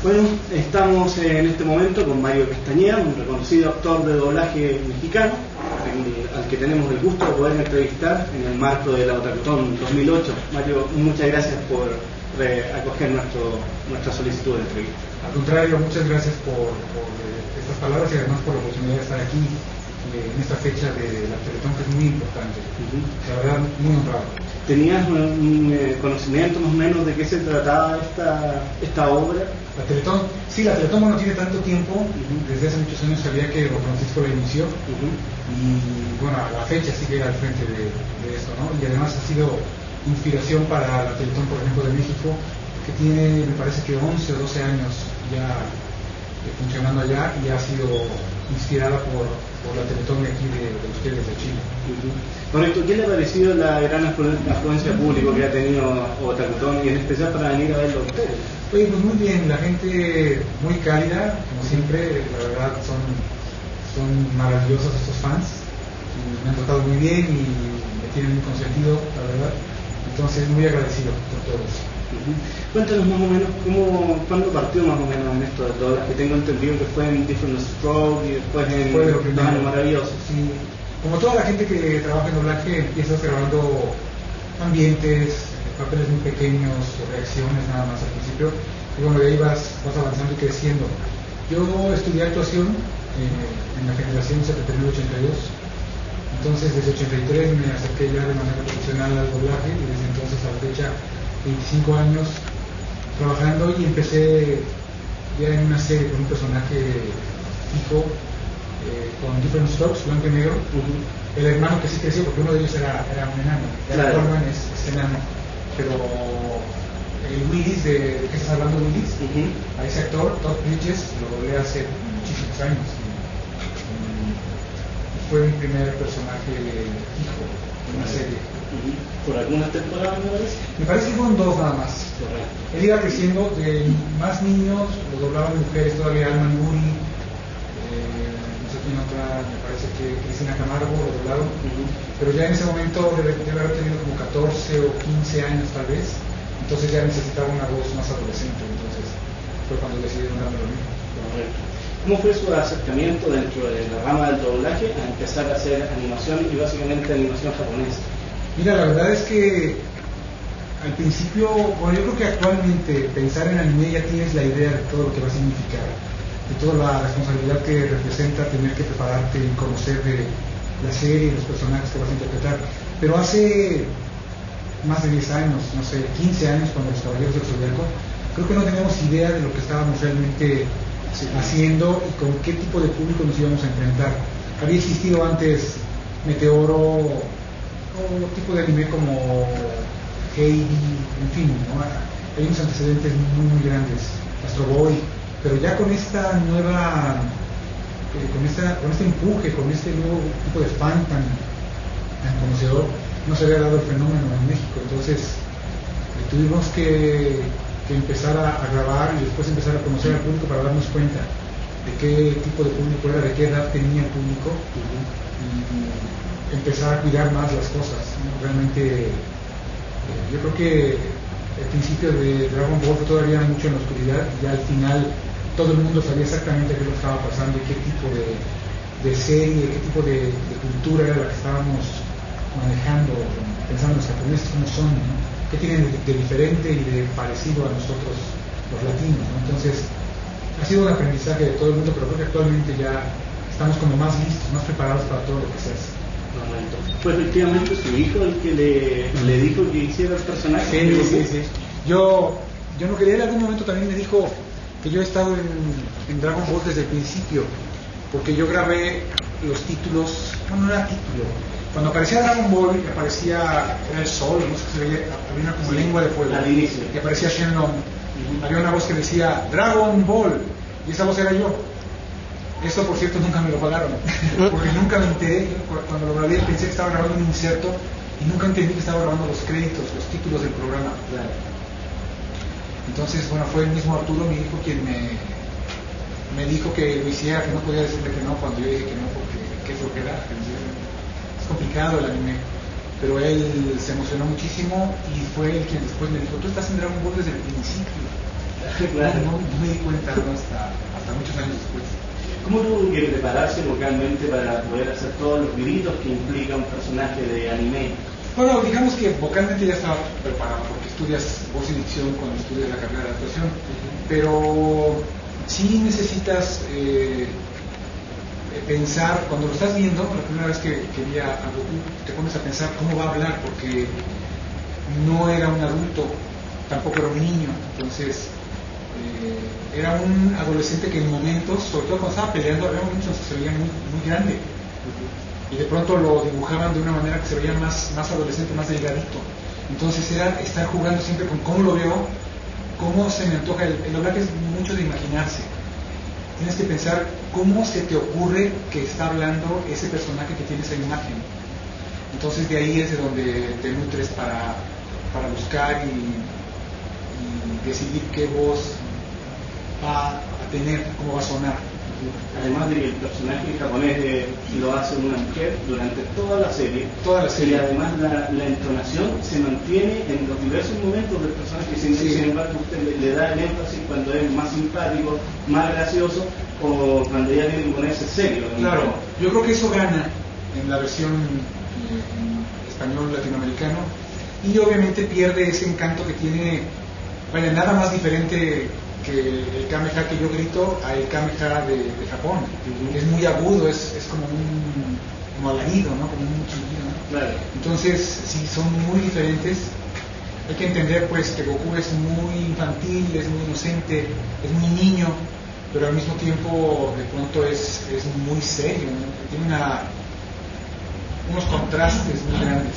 Bueno, estamos en este momento con Mario Castañeda, un reconocido actor de doblaje mexicano, al que tenemos el gusto de poder entrevistar en el marco de la Otakutón 2008. Mario, muchas gracias por acoger nuestra solicitud de entrevista. Al contrario, muchas gracias por estas palabras y además por la oportunidad de estar aquí en esta fecha de la Teletón, que es muy importante. La verdad, muy honrado. ¿Tenías un conocimiento más o menos de qué se trataba esta obra? La Teletón, sí, la Teletón no tiene tanto tiempo, desde hace muchos años sabía que don Francisco la inició, y bueno, a la fecha sigue al frente de esto, ¿no? Y además ha sido inspiración para la Teletón, por ejemplo, de México, que tiene, me parece que 11 o 12 años ya funcionando allá, y ha sido inspirada por la Teletón de aquí de ustedes, de Chile. Correcto. ¿Qué le ha parecido la gran afluencia público que ha tenido Otakutón, y en especial para venir a verlo a ustedes? Oye, pues muy bien, la gente muy cálida, como siempre, la verdad son maravillosos estos fans, y me han tratado muy bien y me tienen muy consentido, la verdad, entonces muy agradecido por todos. Cuéntanos más o menos cuándo partió más o menos en esto de todas, que tengo entendido que fue en Different Stroke y después en Dos Años Maravillosos. Sí, como toda la gente que trabaja en doblaje, empiezas grabando ambientes, papeles muy pequeños, reacciones nada más al principio, y bueno, de ahí vas avanzando y creciendo. Yo estudié actuación en la generación 79-82, entonces desde 83 me acerqué ya de manera profesional al doblaje, y desde entonces a la fecha 25 años trabajando, y empecé ya en una serie con un personaje fijo, con Different Strokes, blanco y negro. El hermano que sí creció, porque uno de ellos era un enano, claro. Norman es enano, pero el Willis, ¿de qué estás hablando, Willis? A ese actor, Todd Bridges, lo doblé hace muchísimos años, y fue mi primer personaje fijo en una serie. ¿Por algunas temporadas, me parece? Me parece que fueron 2 nada más. Correcto. Él iba creciendo, de más niños, lo doblaban mujeres todavía, Alma Nuri, no sé quién otra, me parece que Cristina Camargo lo doblaron, pero ya en ese momento debe haber tenido como 14 o 15 años tal vez, entonces ya necesitaba una voz más adolescente, entonces fue cuando decidieron darme lo mismo. Correcto. ¿Cómo fue su acercamiento dentro de la rama del doblaje a empezar a hacer animación, y básicamente animación japonesa? Mira, la verdad es que al principio, bueno, yo creo que actualmente pensar en anime ya tienes la idea de todo lo que va a significar, de toda la responsabilidad que representa tener que prepararte y conocer de la serie y los personajes que vas a interpretar. Pero hace más de 10 años, no sé, 15 años, cuando los Caballeros del Zodiaco, creo que no teníamos idea de lo que estábamos realmente haciendo y con qué tipo de público nos íbamos a enfrentar. Había existido antes Meteoro, o tipo de anime como Heidi, en fin, ¿no? Hay unos antecedentes muy grandes, Astro Boy, pero ya con esta nueva, con este empuje, con este nuevo tipo de fan tan conocedor, no se había dado el fenómeno en México. Entonces tuvimos que empezar a grabar y después empezar a conocer al público para darnos cuenta de qué tipo de público era, de qué edad tenía el público, y empezar a cuidar más las cosas, ¿no? Realmente yo creo que el principio de Dragon Ball fue todavía mucho en la oscuridad, y ya al final todo el mundo sabía exactamente qué es lo que estaba pasando y qué tipo de serie, qué tipo de cultura era la que estábamos manejando, pensando en los japoneses cómo son, ¿no? Qué tienen de diferente y de parecido a nosotros los latinos, ¿no? Entonces ha sido un aprendizaje de todo el mundo, pero creo que actualmente ya estamos como más listos, más preparados para todo lo que se hace. Fue efectivamente su hijo el que le dijo que hiciera el personaje. Sí. Yo no quería, en algún momento también me dijo que yo he estado en Dragon Ball desde el principio, porque yo grabé los títulos, no era título, cuando aparecía Dragon Ball, que aparecía, era el sol, no sé qué se veía, había una como lengua de fuego, que aparecía Shenlong, había una voz que decía Dragon Ball, y esa voz era yo. Esto, por cierto, nunca me lo pagaron, porque nunca me enteré. Cuando lo grabé pensé que estaba grabando un inserto y nunca entendí que estaba grabando los créditos, los títulos del programa. Claro. Entonces, bueno, fue el mismo Arturo, mi hijo, quien me dijo que lo hiciera, que no podía decirle que no cuando yo dije que no, porque qué flojera. Es complicado el anime, pero él se emocionó muchísimo y fue él quien después me dijo: tú estás en Dragon Ball desde el principio. Claro. No me di cuenta hasta muchos años después. ¿Cómo tuvo que prepararse vocalmente para poder hacer todos los gritos que implica un personaje de anime? Bueno, digamos que vocalmente ya estaba preparado porque estudias voz y dicción cuando estudias la carrera de actuación, pero sí necesitas pensar, cuando lo estás viendo, la primera vez que vi a Goku, te pones a pensar cómo va a hablar, porque no era un adulto, tampoco era un niño, entonces era un adolescente que en momentos, sobre todo cuando estaba peleando, había momentos en los que se veía muy grande, y de pronto lo dibujaban de una manera que se veía más adolescente, más delgadito. Entonces era estar jugando siempre con cómo lo veo, cómo se me antoja. El doblaje es mucho de imaginarse. Tienes que pensar cómo se te ocurre que está hablando ese personaje que tiene esa imagen. Entonces de ahí es de donde te nutres para buscar y decidir qué voz va a tener, cómo va a sonar. Además de que el personaje japonés lo hace una mujer durante toda la serie. Y además la entonación se mantiene en los diversos momentos del personaje. Sin embargo, usted le da el énfasis cuando es más simpático, más gracioso, o cuando ya tiene que ponerse serio. Claro, yo creo que eso gana en la versión en español latinoamericano, y obviamente pierde ese encanto que tiene, vaya, nada más diferente que el Kameha que yo grito a el Kameha de Japón. Es muy agudo, es como alarido, ¿no? Como un chillido, ¿no? Claro. Entonces, sí, son muy diferentes. Hay que entender pues que Goku es muy infantil, es muy inocente, es muy niño, pero al mismo tiempo de pronto es muy serio, ¿no? Tiene unos contrastes muy grandes.